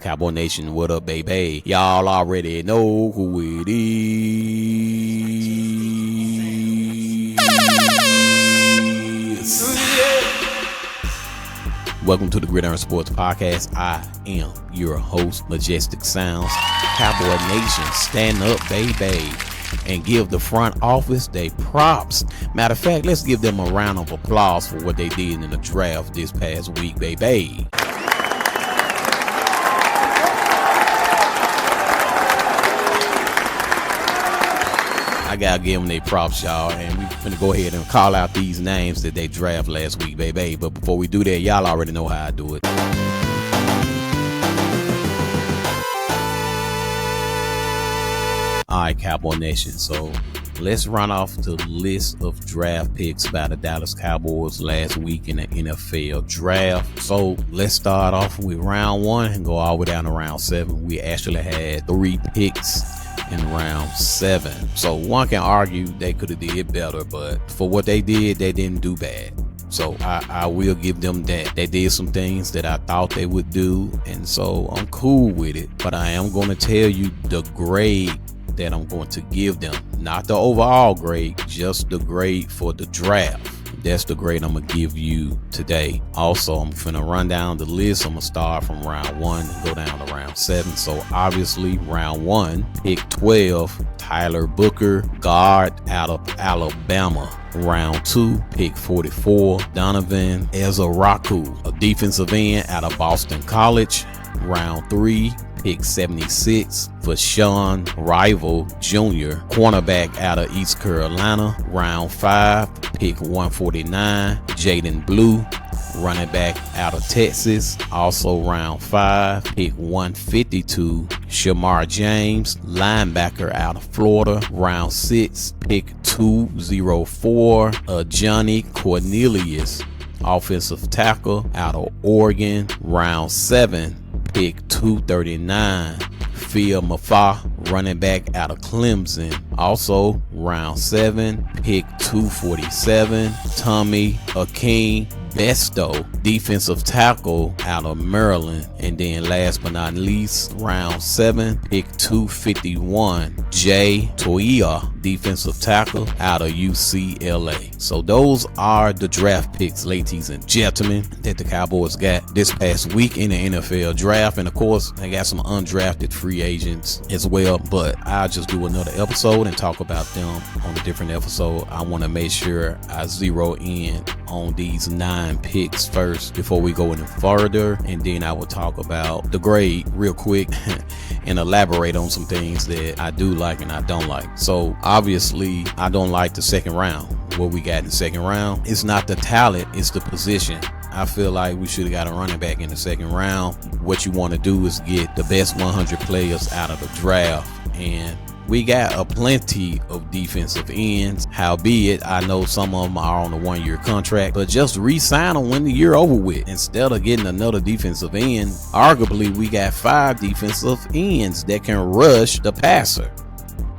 Cowboy Nation, what up, baby? Y'all already know who it is. Welcome to the Gridiron Sports Podcast. I am your host, Majestic Sounds. Cowboy Nation, stand up, baby, and give the front office they props. Matter of fact, let's give them a round of applause for what they did in the draft this past week, baby. I gotta give them their props, y'all, and we're gonna go ahead and call out these names that they draft last week, baby. But before we do that, y'all already know how I do it. All right, Cowboy Nation. So let's run off the list of draft picks by the Dallas Cowboys last week in the NFL draft. So let's start off with round 1 and go all the way down to round 7. We actually had 3 picks in round 7. So one can argue they could have did better, but for what they did, they didn't do bad. So I will give them that. They did some things that I thought they would do, and so I'm cool with it. But I am going to tell you the grade that I'm going to give them. Not the overall grade, just the grade for the draft. That's the grade I'm going to give you today. Also, I'm going to run down the list. I'm going to start from round 1 and go down to round 7. So obviously, round 1, pick 12, Tyler Booker, guard out of Alabama. Round 2, pick 44, Donovan Ezeiruaku, a defensive end out of Boston College. Round 3, pick 76 for Shavon, Revel Jr., cornerback out of East Carolina. Round 5, pick 149, Jaydon Blue, running back out of Texas. Also round 5, pick 152, Shemar James, linebacker out of Florida. Round 6, pick 204, Ajani Cornelius, offensive tackle out of Oregon. Round 7, pick 239, Mafah, running back out of Clemson. Also round 7, pick 247, Akingbesote, defensive tackle out of Maryland. And then last but not least, round 7, pick 251, Toia, defensive tackle out of UCLA. So those are the draft picks, ladies and gentlemen, that the Cowboys got this past week in the NFL draft. And of course, they got some undrafted free agents as well, but I'll just do another episode and talk about them on a different episode. I want to make sure I zero in on these 9 picks first before we go any further, and then I will talk about the grade real quick and elaborate on some things that I do like and I don't like. So obviously, I don't like the second round. What we got in the second round, it's not the talent, it's the position. I feel like we should have got a running back in the second round. What you want to do is get the best 100 players out of the draft, and we got a plenty of defensive ends. Howbeit, I know some of them are on a 1-year contract, but just re-sign them when the year over with. Instead of getting another defensive end, arguably we got 5 defensive ends that can rush the passer.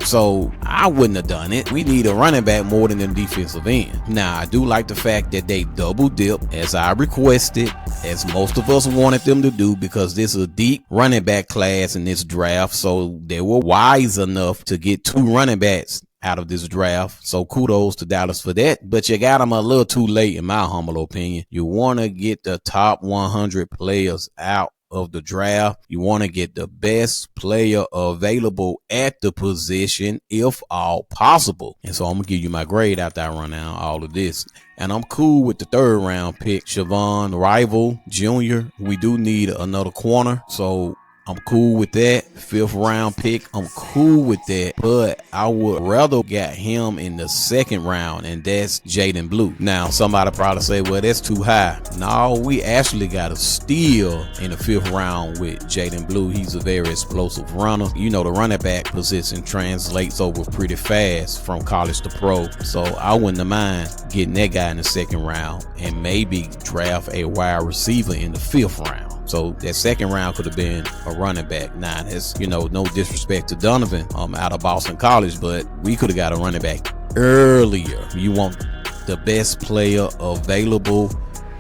So I wouldn't have done it. We need a running back more than a defensive end. Now, I do like the fact that they double dip as I requested, as most of us wanted them to do, because this is a deep running back class in this draft. So they were wise enough to get 2 running backs out of this draft. So kudos to Dallas for that. But you got them a little too late, in my humble opinion. You want to get the top 100 players out of the draft. You want to get the best player available at the position, if all possible. And so I'm gonna give you my grade after I run down all of this. And I'm cool with the 3rd round pick, Shavon, Revel Jr. We do need another corner, so I'm cool with that. 5th round pick, I'm cool with that, but I would rather get him in the 2nd round, and that's Jaydon Blue. Now, somebody probably say, well, that's too high. No, we actually got a steal in the 5th round with Jaydon Blue. He's a very explosive runner. You know, the running back position translates over pretty fast from college to pro, so I wouldn't have mind getting that guy in the 2nd round and maybe draft a wide receiver in the 5th round. So that 2nd round could have been a running back. Now, that's, you know, no disrespect to Donovan out of Boston College, but we could have got a running back earlier. You want the best player available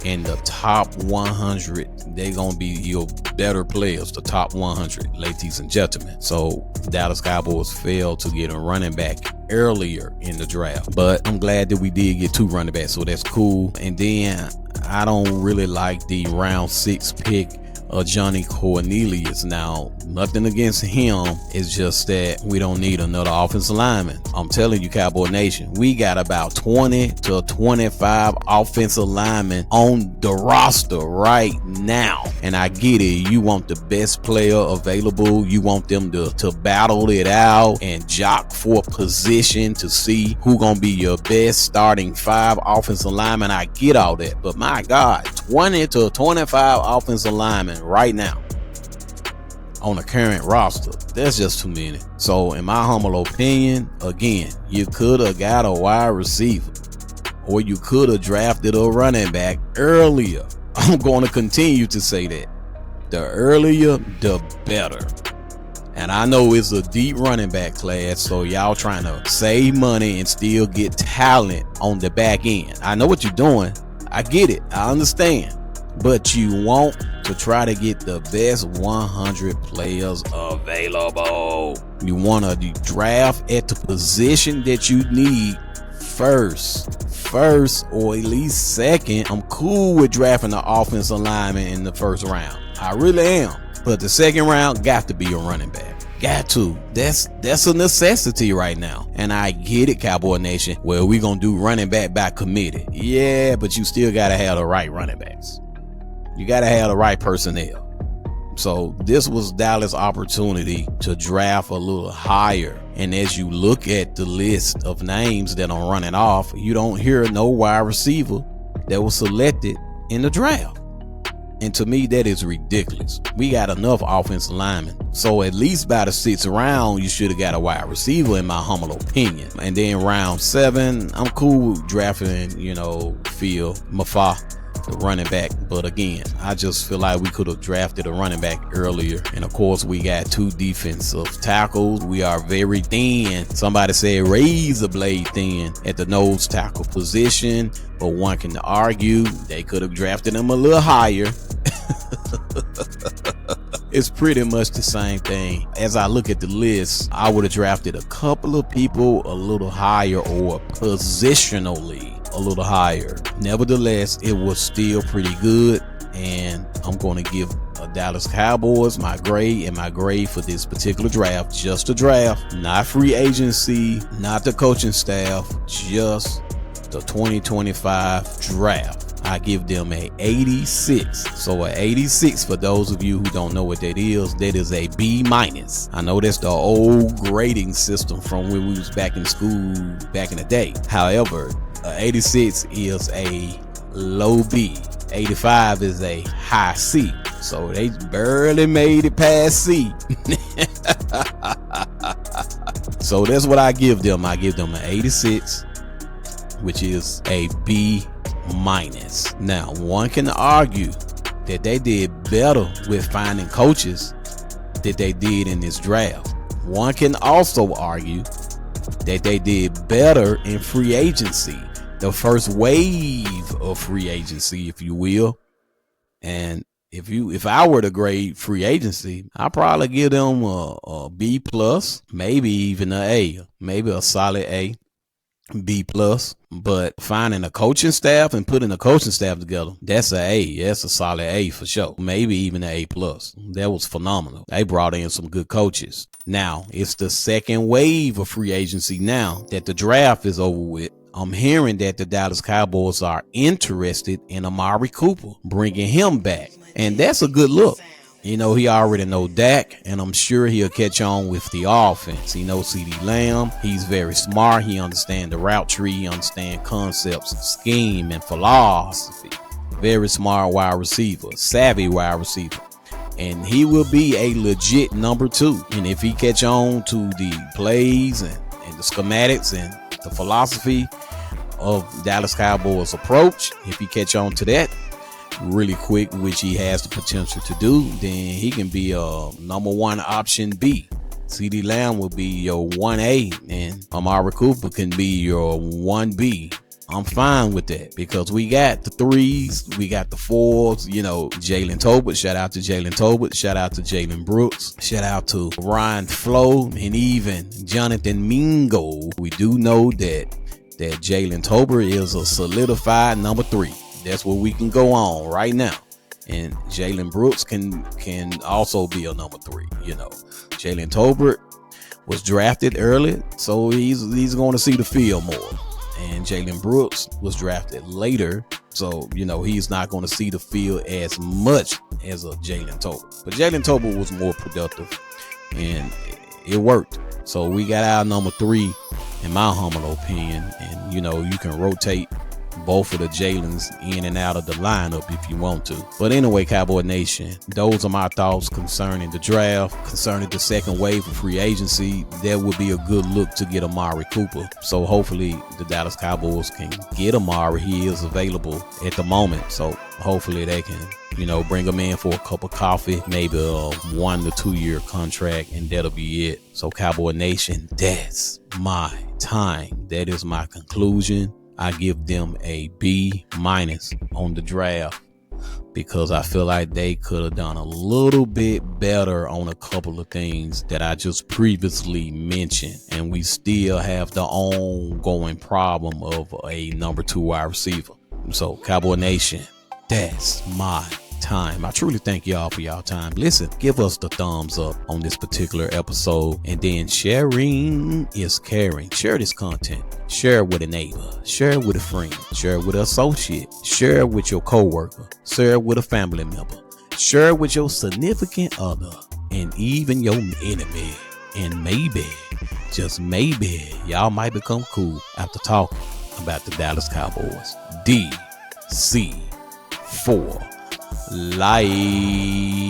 in the top 100. They're going to be your better players, the top 100, ladies and gentlemen. So Dallas Cowboys failed to get a running back earlier in the draft, but I'm glad that we did get 2 running backs, so that's cool. And then I don't really like the round 6 pick, Ajani Cornelius. Now, nothing against him. It's just that we don't need another offensive lineman. I'm telling you, Cowboy Nation, we got about 20 to 25 offensive linemen on the roster right now. And I get it. You want the best player available. You want them to battle it out and jock for position to see who gonna be your best starting 5 offensive linemen. I get all that. But my God, 20 to 25 offensive linemen right now on the current roster, that's just too many. So in my humble opinion, again, you could have got a wide receiver, or you could have drafted a running back earlier. I'm going to continue to say that the earlier the better. And I know it's a deep running back class, so y'all trying to save money and still get talent on the back end. I know what you're doing. I get it. I understand. But you want to try to get the best 100 players available. You want to draft at the position that you need first, or at least second. I'm cool with drafting the offensive lineman in the first round. I really am. But the second round got to be a running back. Got to. That's a necessity right now. And I get it, Cowboy Nation. Well, we gonna do running back by committee. Yeah, but you still gotta have the right running backs. You gotta have the right personnel. So this was Dallas' opportunity to draft a little higher. And as you look at the list of names that are running off, you don't hear no wide receiver that was selected in the draft. And to me, that is ridiculous. We got enough offensive linemen. So at least by the 6th round, you should have got a wide receiver, in my humble opinion. And then round 7, I'm cool with drafting, Phil Mafah, the running back. But again, I just feel like we could have drafted a running back earlier. And of course, we got 2 defensive tackles. We are very thin. Somebody said razor blade thin at the nose tackle position. But one can argue they could have drafted him a little higher. It's pretty much the same thing. As I look at the list, I would have drafted a couple of people a little higher, or positionally a little higher. Nevertheless, it was still pretty good, and I'm going to give Dallas Cowboys my grade for this particular draft. Just a draft, not free agency, not the coaching staff, just the 2025 draft. I give them a 86. So a 86, for those of you who don't know what that is a B minus. I know that's the old grading system from when we was back in school back in the day. However, 86 is a low B. 85 is a high C. So they barely made it past C. So that's what I give them. I give them an 86, which is a B minus. Now, one can argue that they did better with finding coaches that they did in this draft. One can also argue that they did better in free agency, the first wave of free agency, if you will. And if I were to grade free agency, I'd probably give them a B plus, maybe even an A, maybe a solid A. B plus. But finding a coaching staff and putting a coaching staff together, that's an A. That's a solid A for sure. Maybe even an A plus. That was phenomenal. They brought in some good coaches. Now it's the second wave of free agency now that the draft is over with. I'm hearing that the Dallas Cowboys are interested in Amari Cooper, bringing him back, and that's a good look. He already know Dak, and I'm sure he'll catch on with the offense. He knows CeeDee Lamb. He's very smart. He understands the route tree. He understands concepts, scheme, and philosophy. Very smart wide receiver, savvy wide receiver. And he will be a legit number 2. And if he catch on to the plays and the schematics and the philosophy of Dallas Cowboys approach, if he catch on to that really quick, which he has the potential to do, then he can be a number 1 option B. CeeDee Lamb will be your 1A, and Amari Cooper can be your 1B. I'm fine with that because we got the 3s, we got the 4s, Jalen Tolbert. Shout out to Jalen Tolbert. Shout out to Jalen Brooks. Shout out to Ryan Flo and even Jonathan Mingo. We do know that Jalen Tolbert is a solidified number 3. That's what we can go on right now. And Jalen Brooks can also be a number 3. Jalen Tolbert was drafted early, so he's going to see the field more. And Jalen Brooks was drafted later, so he's not going to see the field as much as a Jalen Tolbert. But Jalen Tolbert was more productive, and it worked. So we got our number 3, in my humble opinion. And you can rotate both of the Jalen's in and out of the lineup if you want to. But anyway, Cowboy Nation, those are my thoughts concerning the draft, concerning the second wave of free agency. That would be a good look to get Amari Cooper. So hopefully the Dallas Cowboys can get Amari. He is available at the moment. So hopefully they can, bring him in for a cup of coffee, maybe a 1 to 2 year contract, and that'll be it. So Cowboy Nation, that's my time. That is my conclusion. I give them a B- on the draft because I feel like they could have done a little bit better on a couple of things that I just previously mentioned. And we still have the ongoing problem of a number 2 wide receiver. So Cowboy Nation, that's my time. I truly thank y'all for y'all time. Listen, give us the thumbs up on this particular episode, and then sharing is caring. Share this content. Share it with a neighbor. Share it with a friend. Share it with an associate. Share it with your coworker. Share it with a family member. Share it with your significant other and even your enemy. And maybe, just maybe, y'all might become cool after talking about the Dallas Cowboys. DC4 Life.